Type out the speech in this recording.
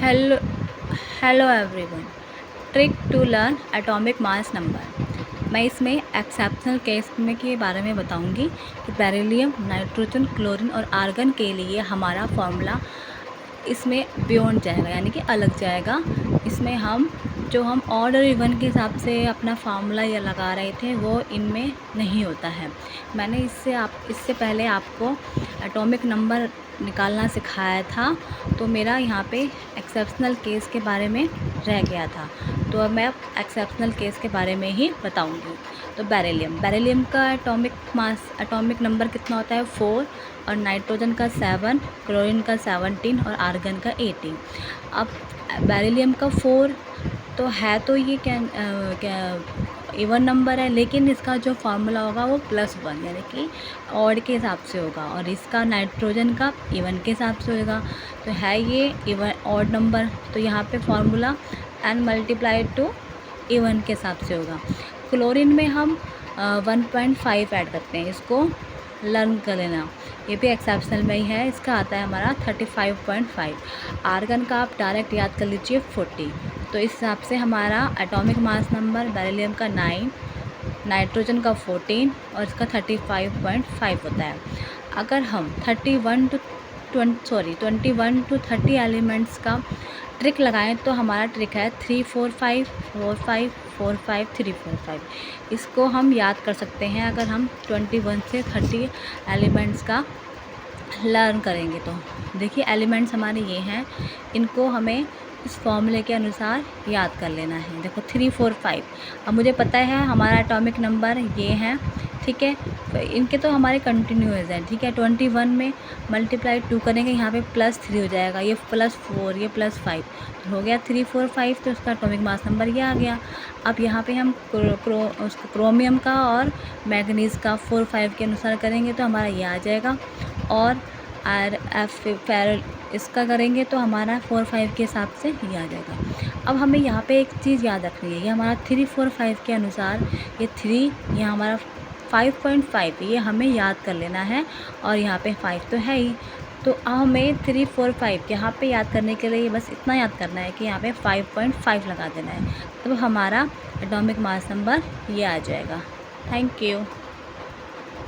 Hello hello everyone. Trick to learn atomic mass number. मैं इसमें exceptional case में के बारे में बताऊंगी कि बेरिलियम, नाइट्रोजन, क्लोरीन और आर्गन के लिए हमारा फॉर्मूला इसमें बियॉन्ड जाएगा, यानी कि अलग जाएगा। इसमें हम ऑड और इवन के हिसाब से अपना फार्मूला या लगा रहे थे वो इनमें नहीं होता है। मैंने इससे पहले आपको एटॉमिक नंबर निकालना सिखाया था, तो मेरा यहाँ पे एक्सेप्शनल केस के बारे में रह गया था, तो अब मैं एक्सेप्शनल केस के बारे में ही बताऊँगी। तो बेरिलियम का एटॉमिक नंबर कितना होता है? 4, और नाइट्रोजन का 7, क्लोरीन का 17 और आर्गन का 18। अब बेरिलियम का 4 तो है, तो ये क्या इवन नंबर है, लेकिन इसका जो फार्मूला होगा वो +1 यानी कि ऑड के हिसाब से होगा, और इसका नाइट्रोजन का इवन के हिसाब से होगा। तो है ये इवन ऑड नंबर, तो यहाँ पे formula n multiplied to even के हिसाब से होगा। क्लोरीन में हम 1.5 ऐड करते हैं, इसको लर्न कर लेना, ये भी एक्सेप्शनल में ही है। इसका आता है हमारा 35.5। आर्गन का आप डायरेक्ट याद कर लीजिए 40। तो इस हिसाब से हमारा एटॉमिक मास नंबर बेरिलियम का 9, नाइट्रोजन का 14 और इसका 35.5 होता है। अगर हम 21 टू 30 एलिमेंट्स का ट्रिक लगाएं तो हमारा ट्रिक है 3 4 5 4 5 4 5 3 4 5। इसको हम याद कर सकते हैं अगर हम 21 से 30 एलिमेंट्स का लर्न करेंगे। तो देखिए एलिमेंट्स हमारे ये हैं, इनको हमें इस फॉर्मूले के अनुसार याद कर लेना है। देखो 3 4 5, अब मुझे पता है हमारा एटॉमिक नंबर ये हैं, ठीक है। तो इनके तो हमारे कंटिन्यूअस हैं, ठीक है। 21 में मल्टीप्लाई 2 करेंगे, यहाँ पे +3 हो जाएगा, ये +4, ये +5, तो हो गया 3 4 5। तो उसका एटॉमिक मास नंबर ये आ गया। अब यहाँ पे हम क्रोमियम का और मैग्नीज़ का 4 5 के अनुसार करेंगे तो हमारा ये आ जाएगा, और फेरल इसका करेंगे तो हमारा 4 5 के हिसाब से ये आ जाएगा। अब हमें यहाँ पे एक चीज़ याद रखनी है, ये हमारा 3 4 5 के अनुसार ये 3, ये हमारा 5.5, ये हमें याद कर लेना है, और यहाँ पे 5 तो है ही। तो हमें 3 4 5 यहाँ पे याद करने के लिए बस इतना याद करना है कि यहाँ पे 5.5 लगा देना है, तो हमारा एटॉमिक मास नंबर ये आ जाएगा। Thank you.